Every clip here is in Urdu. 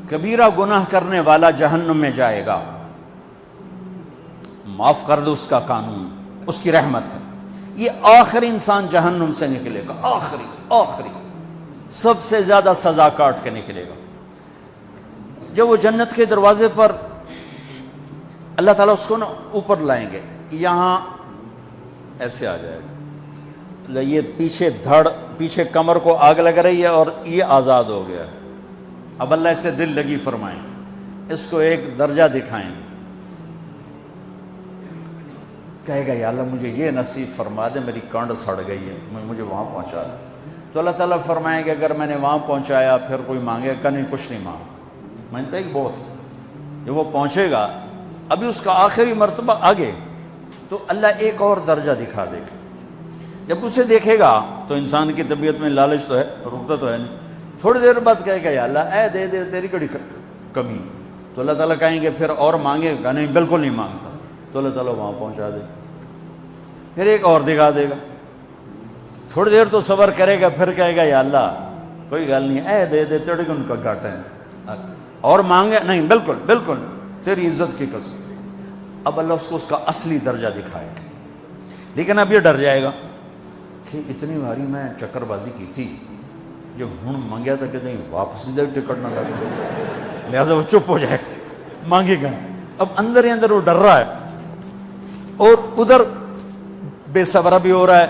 کبیرہ گناہ کرنے والا جہنم میں جائے گا، معاف کر دو، اس کا قانون، اس کی رحمت ہے، یہ آخری انسان جہنم سے نکلے گا، آخری سب سے زیادہ سزا کاٹ کے نکلے گا۔ جب وہ جنت کے دروازے پر اللہ تعالیٰ اس کو نا اوپر لائیں گے، یہاں ایسے آ جائے گا، یہ پیچھے کمر کو آگ لگ رہی ہے اور یہ آزاد ہو گیا ہے۔ اب اللہ اسے دل لگی فرمائیں گے، اس کو ایک درجہ دکھائیں گے، کہے گا یا اللہ مجھے یہ نصیب فرما دے، میری کانڈ سڑ گئی ہے، مجھے وہاں پہنچا دے۔ تو اللہ تعالیٰ فرمائیں گے اگر میں نے وہاں پہنچایا پھر کوئی مانگے گا نہیں، کچھ نہیں مانگتا ہی بہت۔ جب وہ پہنچے گا ابھی اس کا آخری مرتبہ آگے، تو اللہ ایک اور درجہ دکھا دے گا۔ جب اسے دیکھے گا تو انسان کی طبیعت میں لالچ تو ہے، رکتا تو ہے نہیں، تھوڑی دیر بعد کہے گا یا اللہ اے دے دے، تیری کڑی کمی۔ تو اللہ تعالیٰ کہیں گے پھر اور مانگے گا نہیں، بالکل نہیں مانگتا، تو اللہ تعالیٰ وہاں پہنچا دے، پھر ایک اور دکھا دے گا، تھوڑی دیر تو صبر کرے گا، پھر کہے گا یا اللہ کوئی گل نہیں، اے دے دے، تیرے ان کا گھاٹا ہے، اور مانگے نہیں، بالکل تیری عزت کی قسم۔ اب اللہ اس کو اس کا اصلی درجہ دکھائے گا، لیکن اب یہ ڈر جائے گا کہ اتنی باری میں چکر بازی کی تھی، جو ہوں مانگیا تھا کہ نہیں واپس دے، ٹکٹ نہ لگ جائے، لہٰذا وہ چپ ہو جائے گا، مانگے گا۔ اب اندر ہی اندر وہ ڈر رہا ہے، اور ادھر بے صبرا بھی ہو رہا ہے،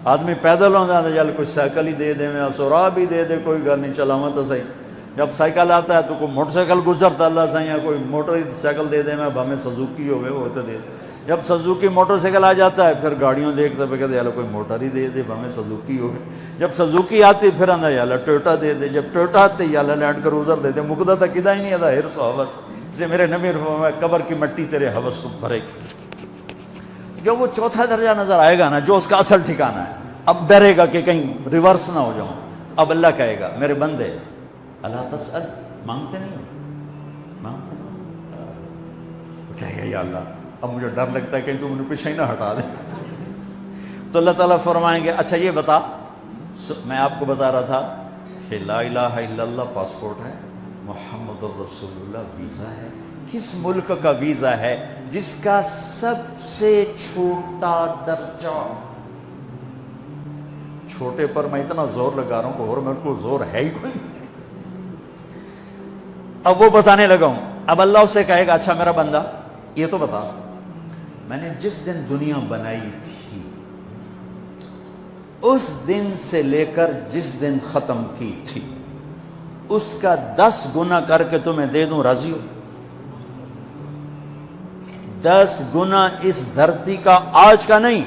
آدمی پیدل ہوتا ہے، چل کوئی سائیکل ہی دے دے، میں سورا بھی دے دے، کوئی گھر نہیں چلاواں تو صحیح۔ جب سائیکل آتا ہے تو کوئی موٹر سائیکل گزرتا اللہ صحیح ہے، کوئی موٹر سائیکل دے دے، میں ہمیں سزوکی ہوئے وہ تو دے دے۔ جب سزوکی موٹر سائیکل آ جاتا ہے پھر گاڑیوں دیکھتا ہے، کہتے ہیں کوئی موٹر ہی دے دے، ہمیں سزوکی ہوئے۔ جب سزوکی آتی پھر اندر یا اللہ ٹویوٹا دے دے، جب ٹویوٹا آتے یا اللہ لینڈ کروزر دے دے، مقدہ تک کدا ہی نہیں آتا، ہرس و حوث۔ اس لیے میرے نبی فرمایا قبر کی مٹی تیرے حوث کو بھرے گی۔ جو وہ چوتھا درجہ نظر آئے گا نا، جو اس کا اصل ٹھکانہ ہے، اب ڈرے گا کہ کہیں ریورس نہ ہو جاؤں۔ اب اللہ کہے گا میرے بندے اللہ تسأل، مانگتے نہیں ہو، کہے گا یا اللہ اب مجھے ڈر لگتا ہے کہ تم انہیں پیچھے ہی نہ ہٹا دے۔ تو اللہ تعالیٰ فرمائیں گے اچھا یہ بتا، میں آپ کو بتا رہا تھا کہ لا الہ الا اللہ پاسپورٹ ہے، محمد الرسول اللہ ویزا ہے۔ کس ملک کا ویزا ہے جس کا سب سے چھوٹا درجہ، چھوٹے پر میں اتنا زور لگا رہا ہوں کہ اور میرے کو زور ہے ہی کوئی۔ اب وہ بتانے لگا ہوں، اب اللہ اسے کہے گا اچھا میرا بندہ یہ تو بتا، میں نے جس دن دنیا بنائی تھی اس دن سے لے کر جس دن ختم کی تھی اس کا 10 گنا کر کے تمہیں دے دوں، راضی ہو؟ 10 گنا اس دھرتی کا، آج کا نہیں،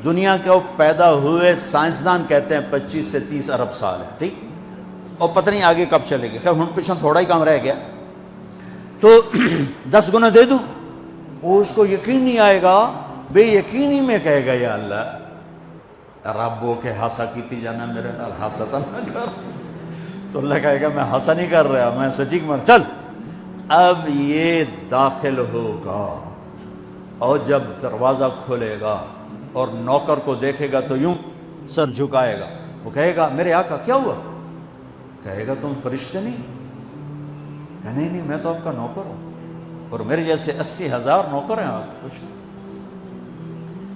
دنیا کے پیدا ہوئے سائنسدان کہتے ہیں 25 سے 30 ارب سال ہے، ٹھیک، اور پتہ نہیں آگے کب چلے گی، خیر ہن پیچھے تھوڑا ہی کام رہ گیا، تو 10 گنا دے دوں۔ وہ اس کو یقین نہیں آئے گا، بے یقینی میں کہے گا یا اللہ ربو کے ہاسا کیتی جانا میرے نال ہاسا نہ کر۔ تو اللہ کہے گا میں ہاسا نہیں کر رہا، میں سچی مر، چل اب یہ داخل ہوگا، اور جب دروازہ کھولے گا اور نوکر کو دیکھے گا تو یوں سر جھکائے گا، وہ کہے گا میرے آقا کیا ہوا؟ کہے گا تم فرشتے نہیں؟ کہ نہیں میں تو آپ کا نوکر ہوں، اور میرے جیسے 80,000 نوکر ہیں آپ کچھ۔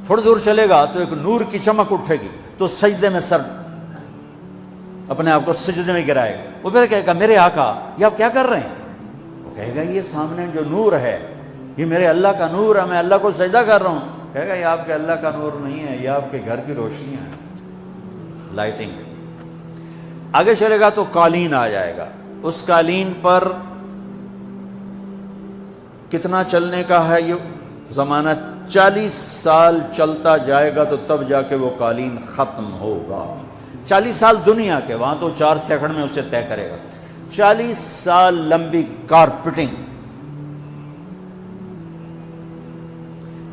تھوڑی دور چلے گا تو ایک نور کی چمک اٹھے گی، تو سجدے میں سر اپنے آپ کو سجدے میں گرائے گا، وہ پھر کہے گا میرے آقا یہ آپ کیا کر رہے ہیں؟ وہ کہے گا یہ سامنے جو نور ہے یہ میرے اللہ کا نور ہے، میں اللہ کو سجدہ کر رہا ہوں۔ کہے گا یہ آپ کے اللہ کا نور نہیں ہے، یہ آپ کے گھر کی روشنیاں ہیں، لائٹنگ۔ آگے چلے گا تو قالین آ جائے گا، اس قالین پر کتنا چلنے کا ہے یہ زمانہ، 40 سال چلتا جائے گا تو تب جا کے وہ قالین ختم ہوگا۔ 40 سال دنیا کے، وہاں تو 4 سیکنڈ میں اسے طے کرے گا۔ 40 سال لمبی کارپیٹنگ۔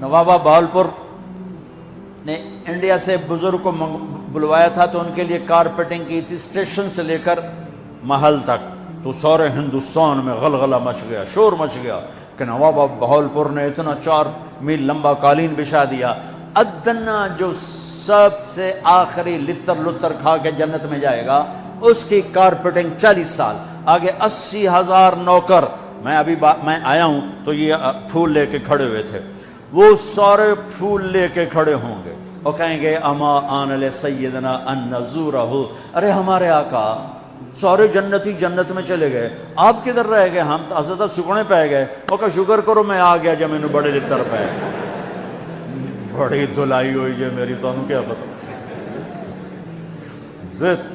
نوابہ بہاولپور نے انڈیا سے بزرگ کو بلوایا تھا تو ان کے لیے کارپیٹنگ کی تھی، اسٹیشن سے لے کر محل تک، تو سارے ہندوستان میں غلغلہ مچ گیا، شور مچ گیا کہ نواب بہاولپور نے اتنا 4 میل لمبا قالین بچھا دیا۔ ادنا جو سب سے آخری لتر لتر کھا کے جنت میں جائے گا اس کی کارپیٹنگ 40 سال۔ آگے 80,000 نوکر. میں ابھی میں آیا ہوں تو یہ پھول لے کے کھڑے ہوئے تھے، وہ سارے پھول لے کے کھڑے ہوں گے اور کہیں گے اما آن لسیدنا ان نزورہ، ارے ہمارے آقا سارے جنتی جنت میں چلے گئے، آپ کدھر رہ گئے؟ ہم تو حضرت سکنے پہ گئے. وہ کہ شکر کرو میں آ گیا جب میں نے بڑے لتر پہ. بڑی دلائی ہوئی جو میری، تو انہوں کیا پتا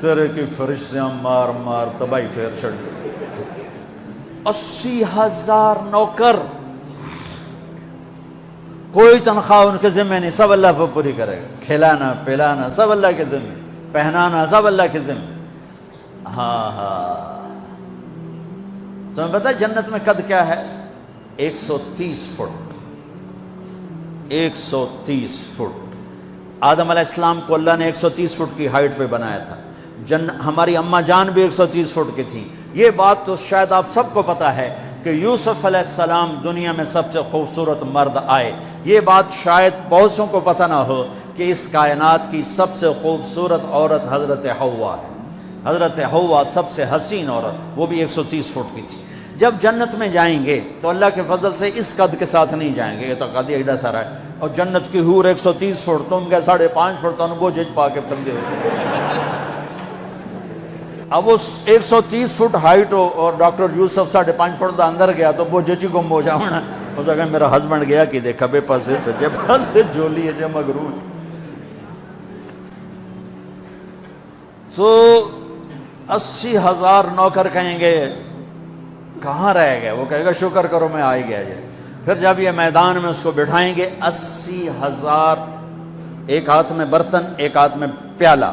تیرے کی فرشتیاں مار مار تباہی پھیر چھڑ. 80,000 نوکر، کوئی تنخواہ ان کے ذمہ نہیں، سب اللہ پہ پوری کرے گا. کھلانا پلانا سب اللہ کے ذمہ، پہنانا سب اللہ کے ذمہ. ہاں تمہیں پتہ جنت میں قد کیا ہے؟ 130 فٹ. 130 فٹ. آدم علیہ السلام کو اللہ نے 130 فٹ کی ہائٹ پہ بنایا تھا. ہماری اماں جان بھی 130 فٹ کی تھی. یہ بات تو شاید آپ سب کو پتہ ہے کہ یوسف علیہ السلام دنیا میں سب سے خوبصورت مرد آئے. یہ بات شاید بہت سوں کو پتہ نہ ہو کہ اس کائنات کی سب سے خوبصورت عورت حضرت حوا ہے. حضرت حوا سب سے حسین عورت، وہ بھی 130 فٹ کی تھی. جب جنت میں جائیں گے تو اللہ کے فضل سے اس قد کے ساتھ نہیں جائیں گے، یہ تو قد ایڈا سارا ہے. اور جنت کی حور 130 فٹ، تم کے 5.5 فٹ تو وہ جج پا کے پھر دے. اب وہ 130 فٹ ہائٹ ہو اور ڈاکٹر یوسف 5.5 فٹ دا اندر گیا تو وہ جج گم ہو جاؤں. اس جگہ میرا ہسبینڈ گیا کہ دیکھا بے پاسے سجے پاسے جولی ہے جو مغرور. تو 80,000 نوکر کہیں گے کہاں رہ گئے؟ وہ کہے گا شکر کرو میں آ ہی گیا. پھر جب یہ میدان میں اس کو بٹھائیں گے 80,000، ایک ہاتھ میں برتن ایک ہاتھ میں پیالہ،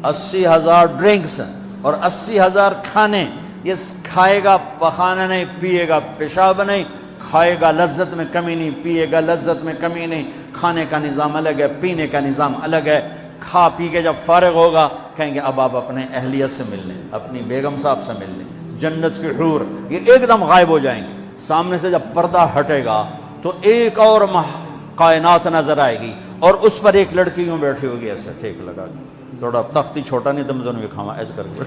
80,000 ڈرنکس اور 80,000 کھانے. یہ کھائے گا پخانا نہیں، پیے گا پیشاب نہیں. کھائے گا لذت میں کمی نہیں، پیے گا لذت میں کمی نہیں. کھانے کا نظام الگ ہے، پینے کا نظام الگ ہے. کھا پی کے جب فارغ ہوگا کہیں گے اب آپ اپنے اہلیت سے مل لیں، اپنی بیگم صاحب سے مل لیں. جنت کی حور یہ ایک دم غائب ہو جائیں گے. سامنے سے جب پردہ ہٹے گا تو ایک اور کائنات نظر آئے گی اور اس پر ایک لڑکی یوں بیٹھی ہوگی ایسے ٹھیک لگا کے. تھوڑا تختی چھوٹا نہیں تو میں دونوں کھاوا ایسے کر کے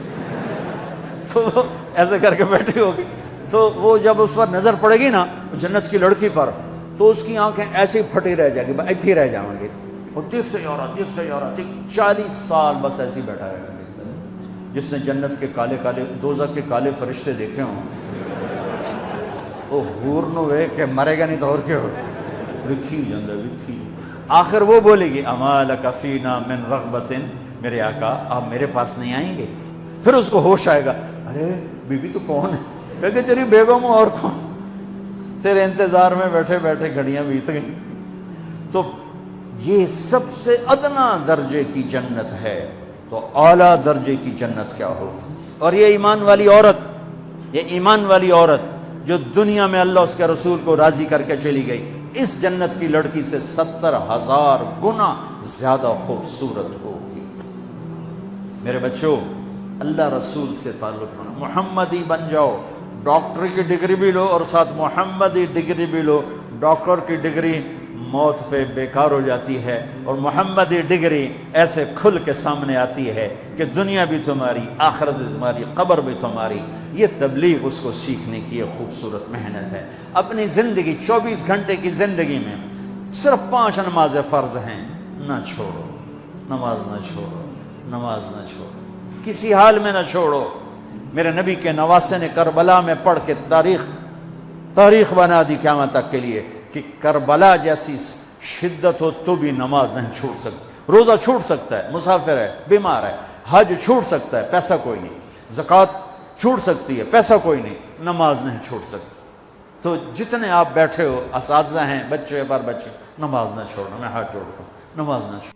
تو ایسے کر کے بیٹھی ہوگی. تو وہ جب اس پر نظر پڑے گی نا جنت کی لڑکی پر تو اس کی آنکھیں ایسی پھٹی رہ جائیں گی، ایتھی رہ جائیں گی. وہ دیکھتے جا رہا 40 سال بس ایسے ہی بیٹھا رہے گا. جس نے جنت کے کالے کالے دوزخ کے کالے فرشتے دیکھے ہوں وہ حور نو وے کہ مرے گا نہیں تو اور کیا ہو وکھی جاندہ وکھی. آخر وہ بولے گی اما لک فینا من رغبت، میرے آقا آپ میرے پاس نہیں آئیں گے؟ پھر اس کو ہوش آئے گا ارے بی بی تو کون ہے؟ کہتے تیری بیگم ہوں اور کون، تیرے انتظار میں بیٹھے بیٹھے گھڑیاں بیت گئیں. تو یہ سب سے ادنا درجے کی جنت ہے، تو اعلیٰ درجے کی جنت کیا ہوگی. اور یہ ایمان والی عورت، یہ ایمان والی عورت جو دنیا میں اللہ اس کے رسول کو راضی کر کے چلی گئی، اس جنت کی لڑکی سے 70,000 گنا زیادہ خوبصورت ہوگی. میرے بچوں اللہ رسول سے تعلق بنا، محمدی بن جاؤ. ڈاکٹر کی ڈگری بھی لو اور ساتھ محمدی ڈگری بھی لو. ڈاکٹر کی ڈگری موت پہ بیکار ہو جاتی ہے اور محمدی ڈگری ایسے کھل کے سامنے آتی ہے کہ دنیا بھی تمہاری، آخرت بھی تمہاری، قبر بھی تمہاری. یہ تبلیغ اس کو سیکھنے کی ایک خوبصورت محنت ہے. اپنی زندگی 24 گھنٹے کی زندگی میں صرف 5 نمازیں فرض ہیں، نہ چھوڑو. نماز نہ چھوڑو، نماز نہ چھوڑو، کسی حال میں نہ چھوڑو. میرے نبی کے نواسے نے کربلا میں پڑھ کے تاریخ بنا دی قیامت تک کے لیے کہ کربلا جیسی شدت ہو تو بھی نماز نہیں چھوٹ سکتی. روزہ چھوٹ سکتا ہے، مسافر ہے، بیمار ہے. حج چھوٹ سکتا ہے، پیسہ کوئی نہیں. زکوٰۃ چھوٹ سکتی ہے، پیسہ کوئی نہیں. نماز نہیں چھوٹ سکتی. تو جتنے آپ بیٹھے ہو، اساتذہ ہیں، بچے بار بچے، نماز نہ چھوڑنا. میں ہاتھ جوڑتا ہوں، نماز نہ چھوڑنا.